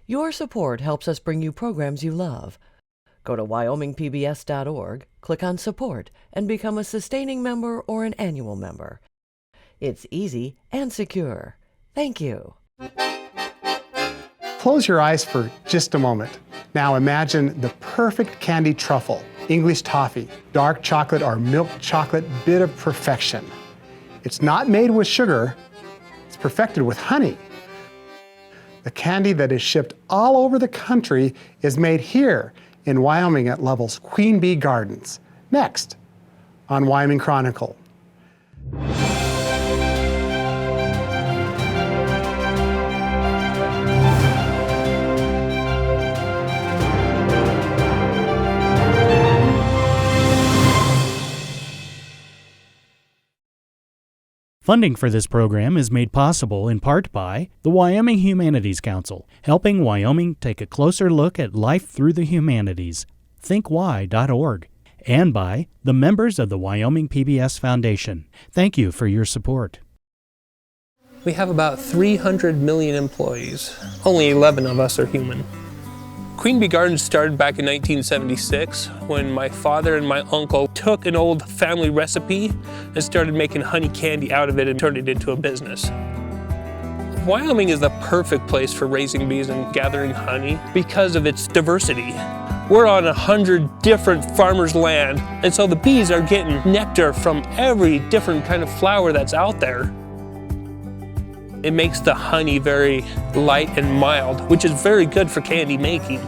Your support helps us bring you programs you love. Go to wyomingpbs.org, click on Support, and become a sustaining member or an annual member. It's easy and secure. Thank you. Close your eyes for just a moment. Now imagine the perfect candy truffle, English toffee, dark chocolate or milk chocolate bit of perfection. It's not made with sugar, it's perfected with honey. The candy that is shipped all over the country is made here in Wyoming at Lovell's Queen Bee Gardens. Next on Wyoming Chronicle. Funding for this program is made possible in part by the Wyoming Humanities Council, helping Wyoming take a closer look at life through the humanities, thinkwy.org, and by the members of the Wyoming PBS Foundation. Thank you for your support. We have about 300 million employees. Only 11 of us are human. Queen Bee Gardens started back in 1976 when my father and my uncle took an old family recipe and started making honey candy out of it and turned it into a business. Wyoming is the perfect place for raising bees and gathering honey because of its diversity. We're on 100 different farmers' land, and so the bees are getting nectar from every different kind of flower that's out there. It makes the honey very light and mild, which is very good for candy making.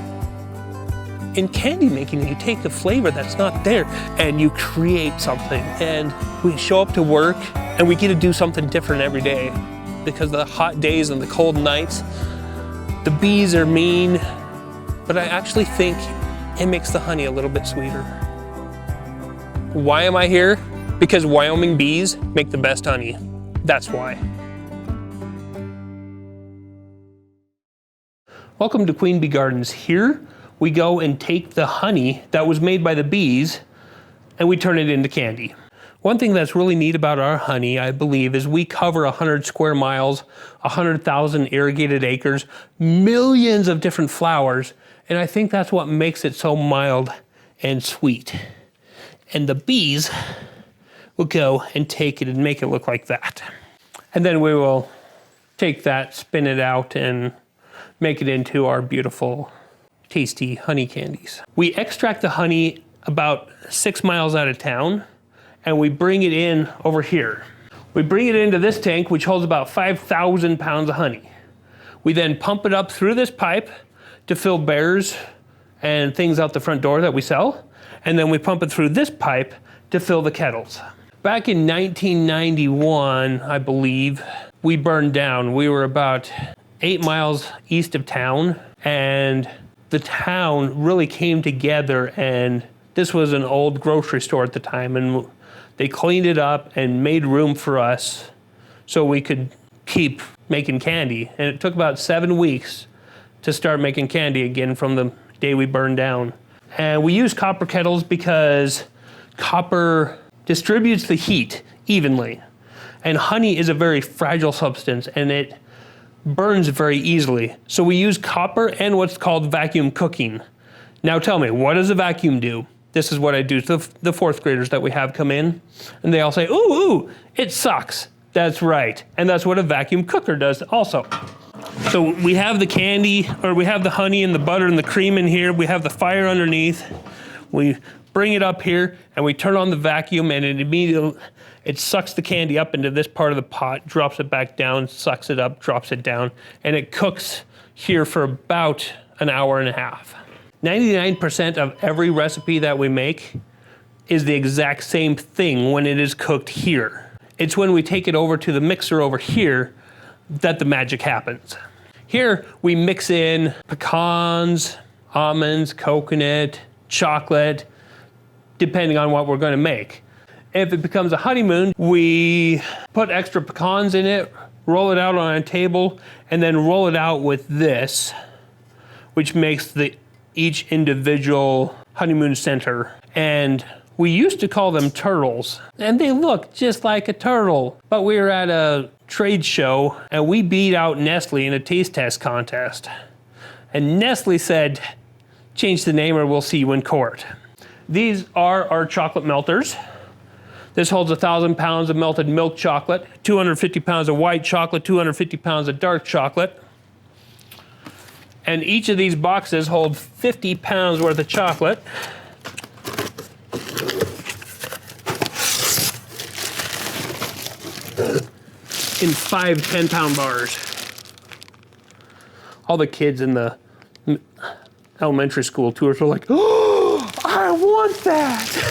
In candy making, you take a flavor that's not there and you create something. And we show up to work and we get to do something different every day. Because of the hot days and the cold nights, the bees are mean, but I actually think it makes the honey a little bit sweeter. Why am I here? Because Wyoming bees make the best honey. That's why. Welcome to Queen Bee Gardens. Here we go and take the honey that was made by the bees and we turn it into candy. One thing that's really neat about our honey, I believe, is we cover 100 square miles, 100,000 irrigated acres, millions of different flowers, and I think that's what makes it so mild and sweet. And the bees will go and take it and make it look like that. And then we will take that, spin it out, and make it into our beautiful, tasty honey candies. We extract the honey about 6 miles out of town, and we bring it in over here. We bring it into this tank, which holds about 5,000 pounds of honey. We then pump it up through this pipe to fill bears and things out the front door that we sell, and then we pump it through this pipe to fill the kettles. Back in 1991, I believe, we burned down. We were about 8 miles east of town, and the town really came together, and this was an old grocery store at the time, and they cleaned it up and made room for us so we could keep making candy. And it took about 7 weeks to start making candy again from the day we burned down. And we use copper kettles because copper distributes the heat evenly. And honey is a very fragile substance, and it burns very easily. So we use copper and what's called vacuum cooking. Now tell me, what does a vacuum do? This is what I do to the fourth graders that we have come in, and they all say, ooh, it sucks. That's right. And that's what a vacuum cooker does also. So we have the candy, or we have the honey and the butter and the cream in here. We have the fire underneath. We bring it up here and we turn on the vacuum, and it immediately, it sucks the candy up into this part of the pot, drops it back down, sucks it up, drops it down, and it cooks here for about an hour and a half. 99% of every recipe that we make is the exact same thing when it is cooked here. It's when we take it over to the mixer over here that the magic happens. Here we mix in pecans, almonds, coconut, chocolate, depending on what we're going to make. If it becomes a honeymoon, we put extra pecans in it, roll it out on a table, and then roll it out with this, which makes each individual honeymoon center. And we used to call them turtles, and they look just like a turtle. But we were at a trade show, and we beat out Nestle in a taste test contest. And Nestle said, change the name or we'll see you in court. These are our chocolate melters. This holds 1,000 pounds of melted milk chocolate, 250 pounds of white chocolate, 250 pounds of dark chocolate. And each of these boxes hold 50 pounds worth of chocolate. In 5 10-pound bars. All the kids in the elementary school tours were like, oh, I want that.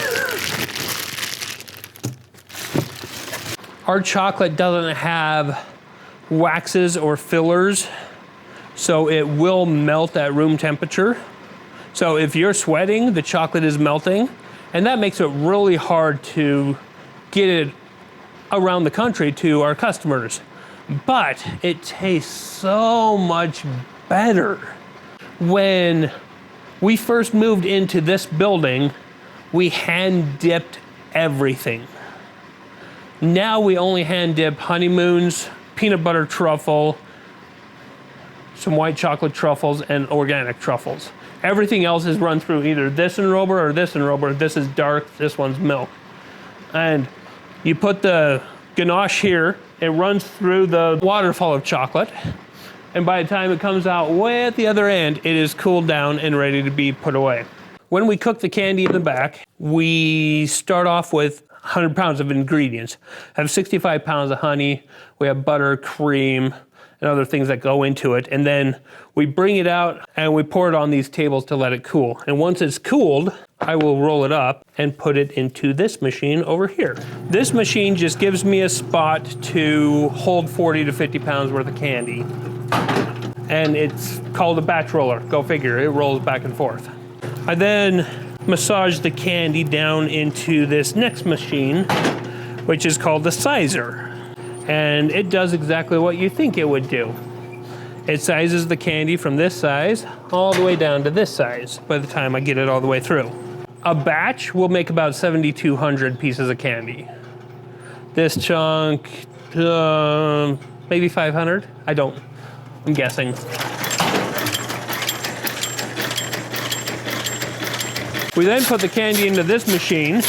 Our chocolate doesn't have waxes or fillers, so it will melt at room temperature. So if you're sweating, the chocolate is melting, and that makes it really hard to get it around the country to our customers. But it tastes so much better. When we first moved into this building, we hand dipped everything. Now we only hand dip honeymoons, peanut butter truffle, some white chocolate truffles, and organic truffles. Everything else is run through either this enrober or this enrober. This is dark, this one's milk. And you put the ganache here, it runs through the waterfall of chocolate, and by the time it comes out way at the other end, it is cooled down and ready to be put away. When we cook the candy in the back, we start off with 100 pounds of ingredients. I have 65 pounds of honey, we have butter, cream, and other things that go into it. And then we bring it out and we pour it on these tables to let it cool. And once it's cooled, I will roll it up and put it into this machine over here. This machine just gives me a spot to hold 40 to 50 pounds worth of candy. And it's called a batch roller. Go figure, it rolls back and forth. I then massage the candy down into this next machine, which is called the sizer. And it does exactly what you think it would do. It sizes the candy from this size all the way down to this size by the time I get it all the way through. A batch will make about 7,200 pieces of candy. This chunk, maybe 500? I'm guessing. We then put the candy into this machine,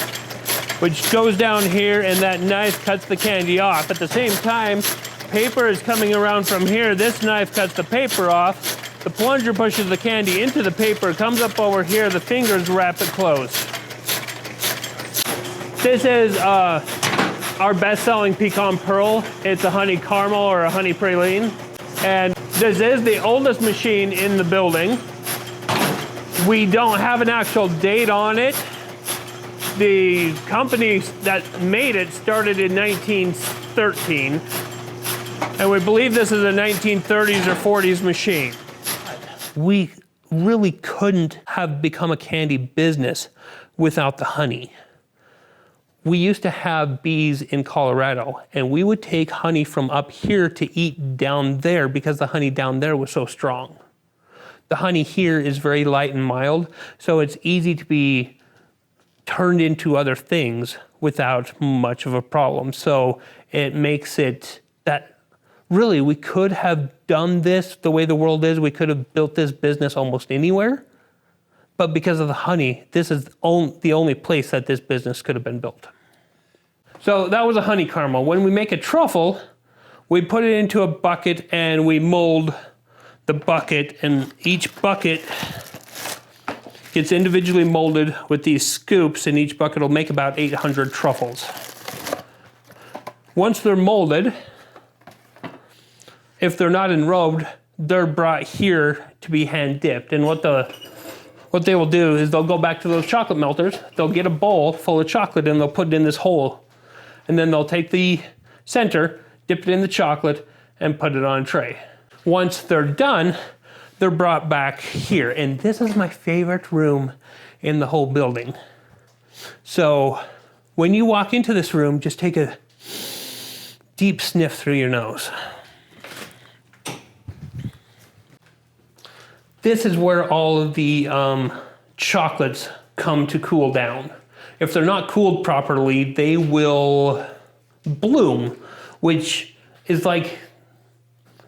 which goes down here, and that knife cuts the candy off. At the same time, paper is coming around from here. This knife cuts the paper off. The plunger pushes the candy into the paper, comes up over here, the fingers wrap it closed. This is our best-selling pecan pearl. It's a honey caramel or a honey praline. And this is the oldest machine in the building. We don't have an actual date on it. The company that made it started in 1913, and we believe this is a 1930s or 40s machine. We really couldn't have become a candy business without the honey. We used to have bees in Colorado, and we would take honey from up here to eat down there because the honey down there was so strong. The honey here is very light and mild, so it's easy to be turned into other things without much of a problem. So it makes it that really we could have done this the way the world is. We could have built this business almost anywhere. But because of the honey, this is the only place that this business could have been built. So that was a honey caramel. When we make a truffle, we put it into a bucket and we mold the bucket, and each bucket gets individually molded with these scoops, and each bucket will make about 800 truffles. Once they're molded, if they're not enrobed, they're brought here to be hand dipped. And what they will do is they'll go back to those chocolate melters, they'll get a bowl full of chocolate and they'll put it in this hole. And then they'll take the center, dip it in the chocolate, and put it on a tray. Once they're done, they're brought back here. And this is my favorite room in the whole building. So when you walk into this room, just take a deep sniff through your nose. This is where all of the chocolates come to cool down. If they're not cooled properly, they will bloom, which is like,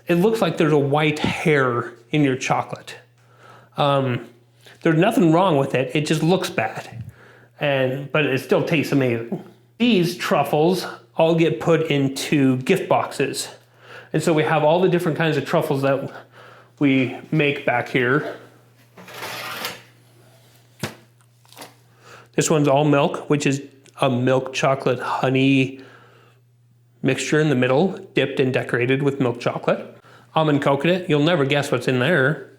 it looks like there's a white hair in your chocolate. There's nothing wrong with it. It just looks bad, but it still tastes amazing. These truffles all get put into gift boxes. And so we have all the different kinds of truffles that we make back here. This one's all milk, which is a milk chocolate honey mixture in the middle, dipped and decorated with milk chocolate. Almond coconut, you'll never guess what's in there.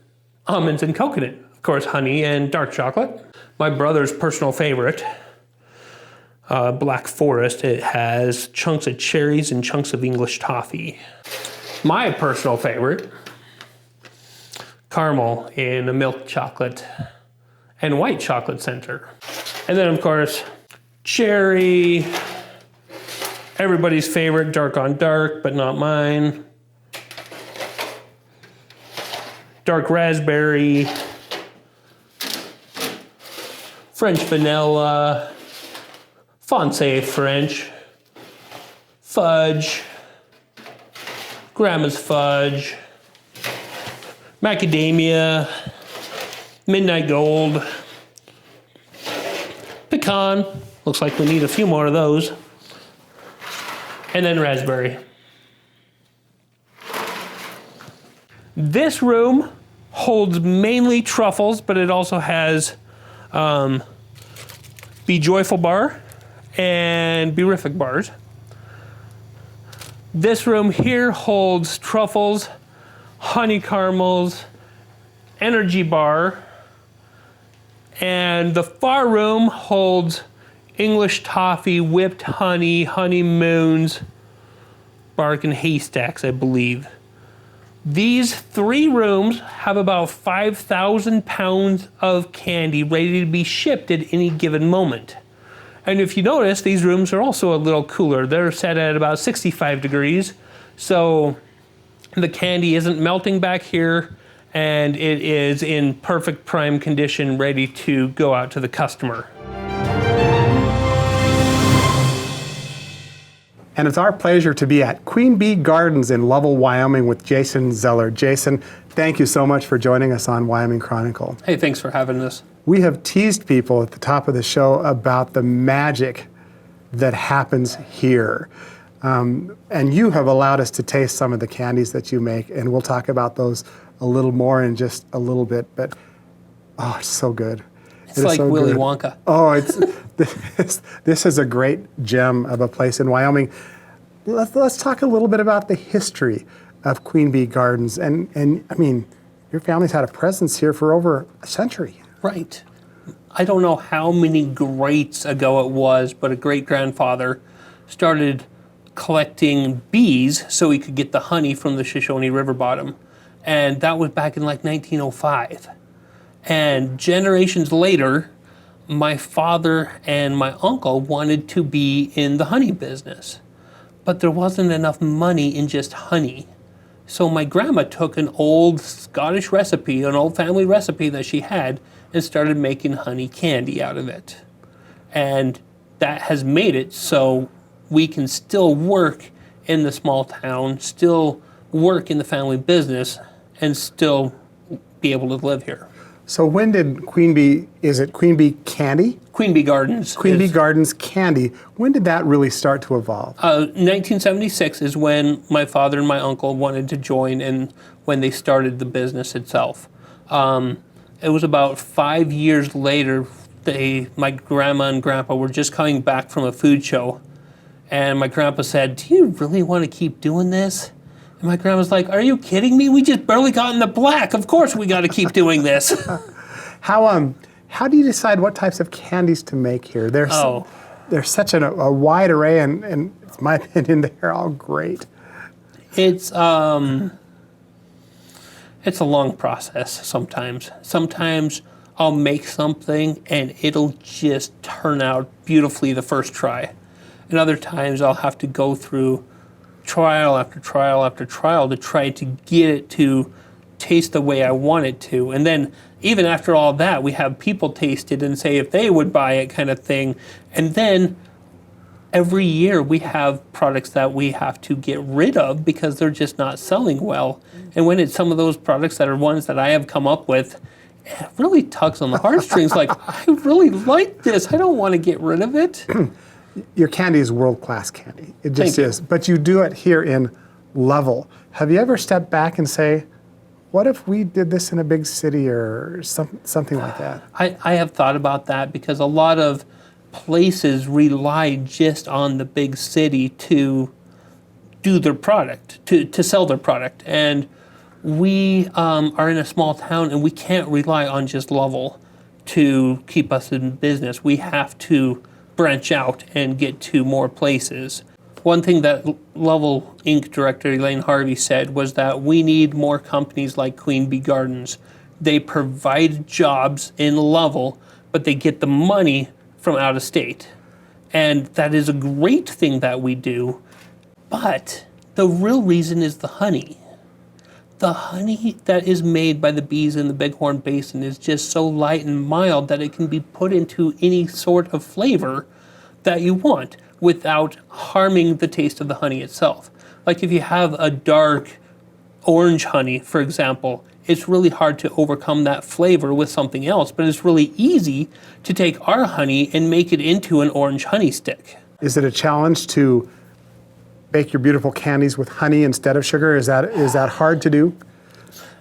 Almonds and coconut, of course, honey and dark chocolate. My brother's personal favorite, Black Forest, it has chunks of cherries and chunks of English toffee. My personal favorite, caramel in a milk chocolate and white chocolate center. And then, of course, cherry, everybody's favorite, dark on dark, but not mine. Dark raspberry, French vanilla, Foncé French, fudge, grandma's fudge, macadamia, midnight gold, pecan, looks like we need a few more of those, and then raspberry. This room holds mainly truffles, but it also has Be Joyful bar and Be-rific bars. This room here holds truffles, honey caramels, energy bar, and the far room holds English toffee, whipped honey, honeymoons, bark and haystacks, I believe. These 3 rooms have about 5,000 pounds of candy ready to be shipped at any given moment. And if you notice, these rooms are also a little cooler. They're set at about 65 degrees, so the candy isn't melting back here, and it is in perfect prime condition, ready to go out to the customer. And it's our pleasure to be at Queen Bee Gardens in Lovell, Wyoming with Jason Zeller. Jason, thank you so much for joining us on Wyoming Chronicle. Hey, thanks for having us. We have teased people at the top of the show about the magic that happens here. And you have allowed us to taste some of the candies that you make, and we'll talk about those a little more in just a little bit, but oh, it's so good. It's like so Willy good. Wonka. Oh, this is a great gem of a place in Wyoming. Let's talk a little bit about the history of Queen Bee Gardens. And I mean, your family's had a presence here for over a century. Right. I don't know how many greats ago it was, but a great-grandfather started collecting bees so he could get the honey from the Shoshone River bottom. And that was back in like 1905. And generations later, my father and my uncle wanted to be in the honey business, but there wasn't enough money in just honey. So my grandma took an old Scottish recipe, an old family recipe that she had, and started making honey candy out of it. And that has made it so we can still work in the small town, still work in the family business, and still be able to live here. So when did Queen Bee, is it Queen Bee Candy? Queen Bee Gardens. Queen Bee Gardens Candy. When did that really start to evolve? 1976 is when my father and my uncle wanted to join and when they started the business itself. It was about 5 years later, my grandma and grandpa were just coming back from a food show. And my grandpa said, "Do you really want to keep doing this?" And my grandma's like, "Are you kidding me? We just barely got in the black. Of course we got to keep doing this." How do you decide what types of candies to make here? There's such a wide array, and in my opinion, they're all great. It's a long process sometimes. Sometimes I'll make something and it'll just turn out beautifully the first try. And other times I'll have to go through trial after trial after trial to try to get it to taste the way I want it to. And then even after all that, we have people taste it and say if they would buy it, kind of thing. And then every year we have products that we have to get rid of because they're just not selling well. And when it's some of those products that are ones that I have come up with, it really tugs on the heartstrings. Like, I really like this. I don't want to get rid of it. Your candy is world-class candy. It just Thank you. is. But you do it here in Lovell. Have you ever stepped back and say, what if we did this in a big city or something like that? I have thought about that because a lot of places rely just on the big city to do their product, to sell their product. And we are in a small town and we can't rely on just Lovell to keep us in business. We have to branch out and get to more places. One thing that Lovell Inc. director Elaine Harvey said was that we need more companies like Queen Bee Gardens. They provide jobs in Lovell, but they get the money from out of state. And that is a great thing that we do, but the real reason is the honey. The honey that is made by the bees in the Bighorn Basin is just so light and mild that it can be put into any sort of flavor that you want without harming the taste of the honey itself. Like if you have a dark orange honey, for example, it's really hard to overcome that flavor with something else, but it's really easy to take our honey and make it into an orange honey stick. Is it a challenge to bake your beautiful candies with honey instead of sugar? Is that hard to do?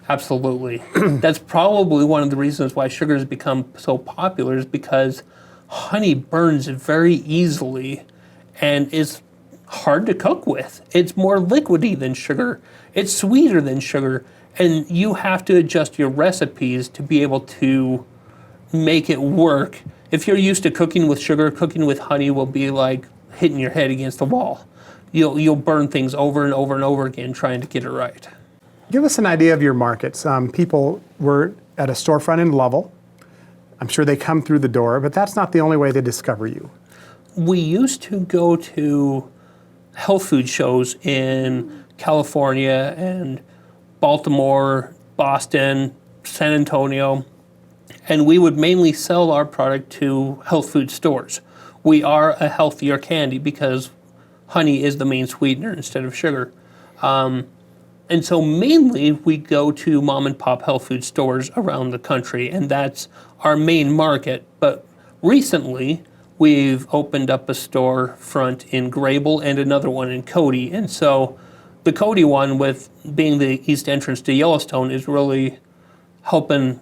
Absolutely. That's probably one of the reasons why sugar has become so popular, is because honey burns very easily and is hard to cook with. It's more liquidy than sugar. It's sweeter than sugar. And you have to adjust your recipes to be able to make it work. If you're used to cooking with sugar, cooking with honey will be like hitting your head against the wall. You'll burn things over and over and over again trying to get it right. Give us an idea of your markets. People were at a storefront in Lovell. I'm sure they come through the door, but that's not the only way they discover you. We used to go to health food shows in California and Baltimore, Boston, San Antonio, and we would mainly sell our product to health food stores. We are a healthier candy because honey is the main sweetener instead of sugar. And so mainly we go to mom and pop health food stores around the country, and that's our main market. But recently we've opened up a storefront in Grable and another one in Cody. And so the Cody one, with being the east entrance to Yellowstone, is really helping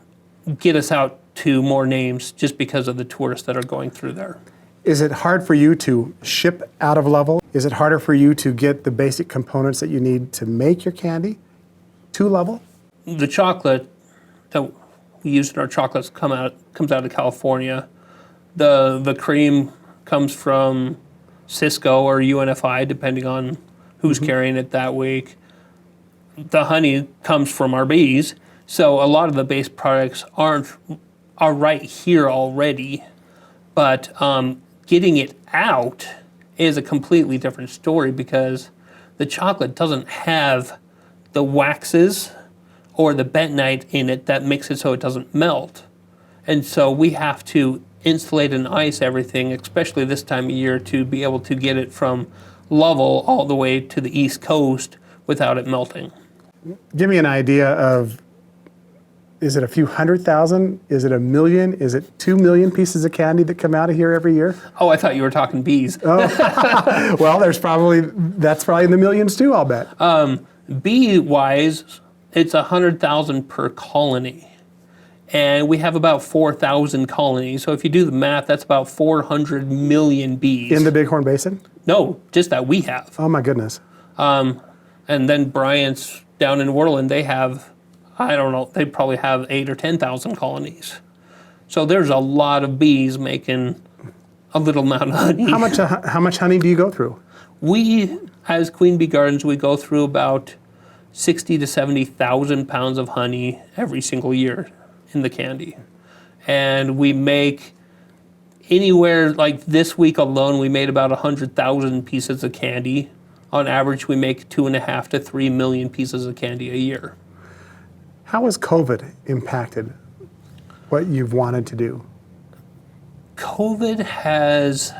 get us out to more names just because of the tourists that are going through there. Is it hard for you to ship out of Lovell? Is it harder for you to get the basic components that you need to make your candy to Lovell? The chocolate that we use in our chocolates comes out of California. The cream comes from Cisco or UNFI, depending on who's carrying it that week. The honey comes from our bees, so a lot of the base products are right here already, but getting it out is a completely different story because the chocolate doesn't have the waxes or the bentonite in it that makes it so it doesn't melt. And so we have to insulate and ice everything, especially this time of year, to be able to get it from Lovell all the way to the East Coast without it melting. Give me an idea of, is it a few 100,000? Is it 1 million? Is it 2 million pieces of candy that come out of here every year? Oh, I thought you were talking bees. Oh. Well, that's probably in the millions too, I'll bet. Bee-wise, it's 100,000 per colony. And we have about 4,000 colonies. So if you do the math, that's about 400 million bees. In the Bighorn Basin? No, just that we have. Oh my goodness. And then Bryant's down in Worland, they have, I don't know, they probably have 8,000 or 10,000 colonies. So there's a lot of bees making a little amount of honey. How much honey do you go through? We, as Queen Bee Gardens, we go through about 60 to 70,000 pounds of honey every single year in the candy. And we make anywhere, like this week alone, we made about 100,000 pieces of candy. On average, we make 2.5 to 3 million pieces of candy a year. How has COVID impacted what you've wanted to do? COVID has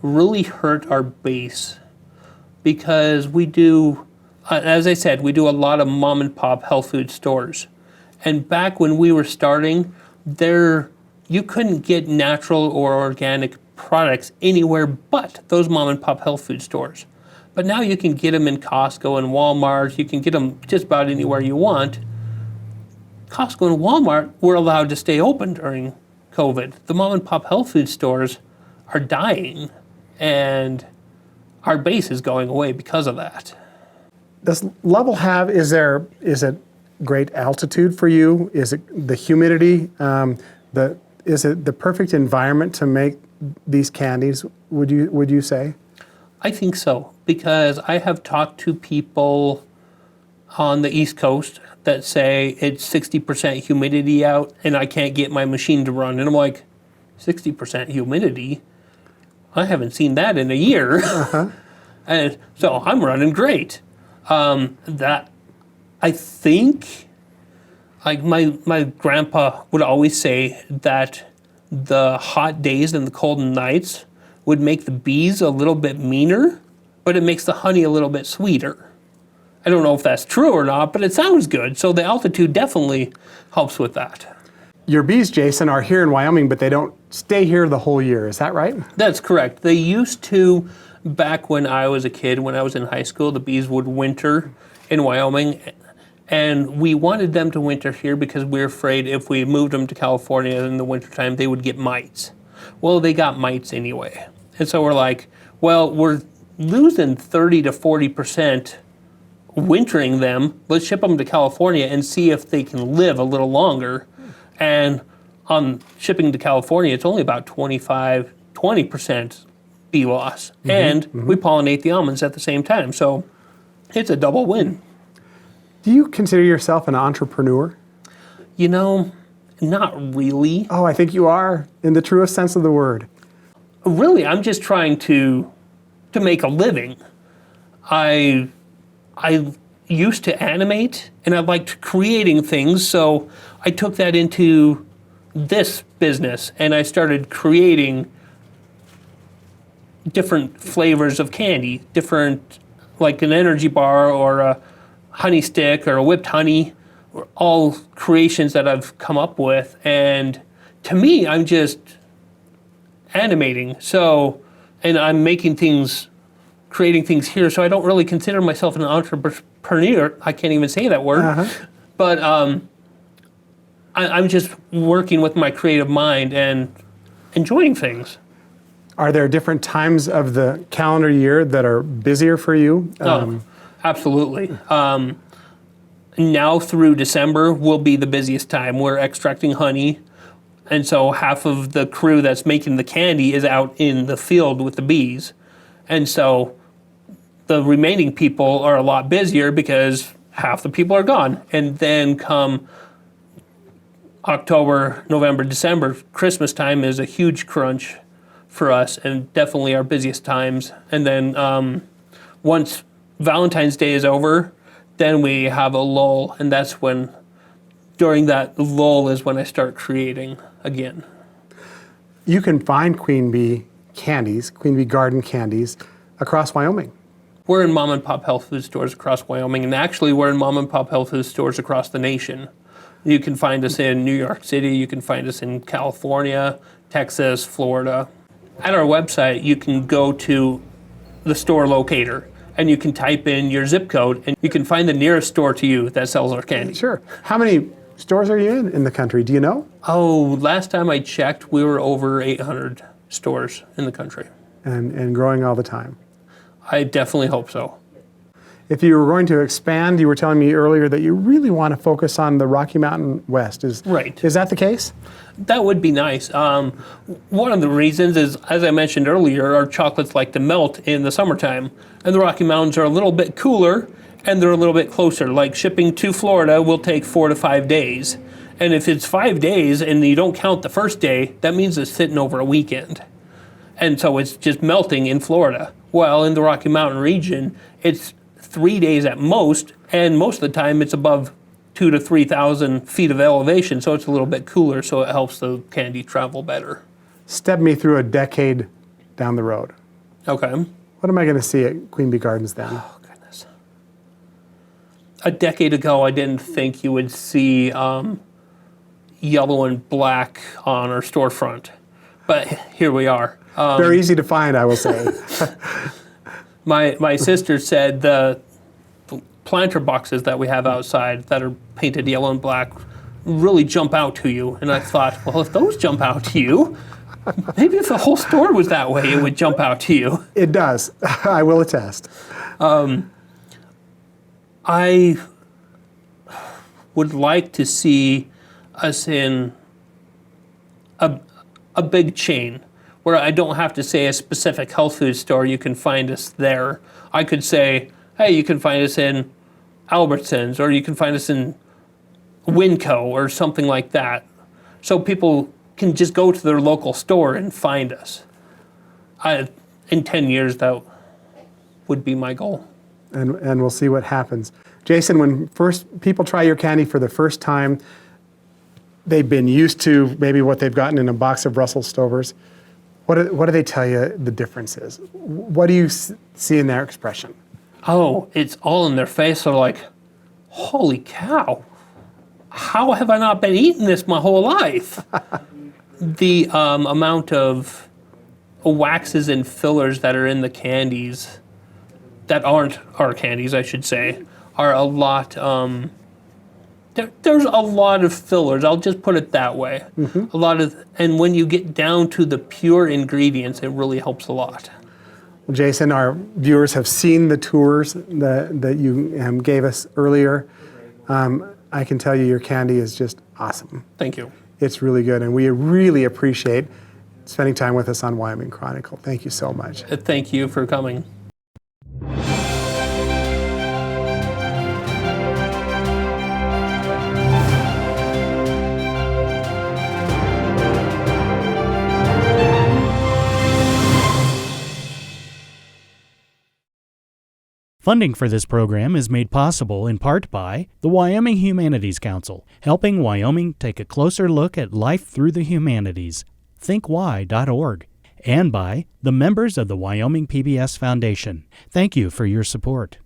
really hurt our base because we do, as I said, we do a lot of mom and pop health food stores. And back when we were starting, you couldn't get natural or organic products anywhere but those mom and pop health food stores. But now you can get them in Costco and Walmart. You can get them just about anywhere you want. Costco and Walmart were allowed to stay open during COVID. The mom and pop health food stores are dying, and our base is going away because of that. Does Lovell have, is it great altitude for you? Is it the humidity? Is it the perfect environment to make these candies, would you say? I think so, because I have talked to people on the East Coast that say it's 60% humidity out and I can't get my machine to run. And I'm like, 60% humidity? I haven't seen that in a year. And so I'm running great. That I think, like my grandpa would always say that the hot days and the cold nights would make the bees a little bit meaner, but it makes the honey a little bit sweeter. I don't know if that's true or not, but it sounds good. So the altitude definitely helps with that. Your bees, Jason, are here in Wyoming, but they don't stay here the whole year. Is that right? That's correct. They used to, back when I was a kid, when I was in high school, the bees would winter in Wyoming. And we wanted them to winter here because we were afraid if we moved them to California in the wintertime, they would get mites. Well, they got mites anyway. And so we're like, well, we're losing 30 to 40% wintering them. Let's ship them to California and see if they can live a little longer. And on shipping to California, it's only about 20% bee loss. And we pollinate the almonds at the same time. So it's a double win. Do you consider yourself an entrepreneur? You know, not really. Oh, I think you are, in the truest sense of the word. Really, I'm just trying to make a living. I used to animate, and I liked creating things, so I took that into this business, and I started creating different flavors of candy, different, like an energy bar or a honey stick or a whipped honey, all creations that I've come up with. And to me, I'm just animating. So, and I'm making things, creating things here. So I don't really consider myself an entrepreneur. I can't even say that word. But I'm just working with my creative mind and enjoying things. Are there different times of the calendar year that are busier for you? Absolutely. Now through December will be the busiest time. We're extracting honey, and so half of the crew that's making the candy is out in the field with the bees. And so the remaining people are a lot busier because half the people are gone. And then come October, November, December, Christmas time is a huge crunch for us and definitely our busiest times. And then once Valentine's Day is over, then we have a lull, and that's when, during that lull is when I start creating again. You can find Queen Bee candies, Queen Bee Garden candies, across Wyoming. We're in mom and pop health food stores across Wyoming, and actually we're in mom and pop health food stores across the nation. You can find us in New York City, you can find us in California, Texas, Florida. At our website, you can go to the store locator, and you can type in your zip code, and you can find the nearest store to you that sells our candy. Sure. How many stores are you in the country? Do you know? Oh, last time I checked, we were over 800 stores in the country. And growing all the time. I definitely hope so. If you were going to expand, you were telling me earlier that you really want to focus on the Rocky Mountain West. Right. Is that the case? That would be nice. One of the reasons is, as I mentioned earlier, our chocolates like to melt in the summertime, and the Rocky Mountains are a little bit cooler, and they're a little bit closer. Like shipping to Florida will take 4 to 5 days. And if it's 5 days and you don't count the first day, that means it's sitting over a weekend. And so it's just melting in Florida. Well, in the Rocky Mountain region, it's 3 days at most, and most of the time it's above 2,000 to 3,000 feet of elevation, so it's a little bit cooler, so it helps the candy travel better. Step me through a decade down the road. Okay. What am I going to see at Queen Bee Gardens then? Oh, goodness. a decade ago, I didn't think you would see yellow and black on our storefront, but here we are. Very easy to find, I will say. My sister said the planter boxes that we have outside that are painted yellow and black really jump out to you. And I thought, well, if those jump out to you, maybe if the whole store was that way, it would jump out to you. It does. I will attest. I would like to see us in a big chain where I don't have to say a specific health food store. You can find us there. I could say, hey, you can find us in Albertsons, or you can find us in Winco or something like that. So people can just go to their local store and find us. In 10 years, that would be my goal. And we'll see what happens. Jason, when people try your candy for the first time, they've been used to maybe what they've gotten in a box of Brussels Stovers. What do they tell you the difference is? What do you see in their expression? Oh, it's all in their face. They're like, holy cow, how have I not been eating this my whole life? The amount of waxes and fillers that are in the candies, that aren't our candies, I should say, are a lot. There's a lot of fillers. I'll just put it that way. Mm-hmm. And when you get down to the pure ingredients, it really helps a lot. Well, Jason, our viewers have seen the tours that you gave us earlier. I can tell you your candy is just awesome. Thank you. It's really good, and we really appreciate spending time with us on Wyoming Chronicle. Thank you so much. Thank you for coming. Funding for this program is made possible in part by the Wyoming Humanities Council, helping Wyoming take a closer look at life through the humanities. ThinkWhy.org. And by the members of the Wyoming PBS Foundation. Thank you for your support.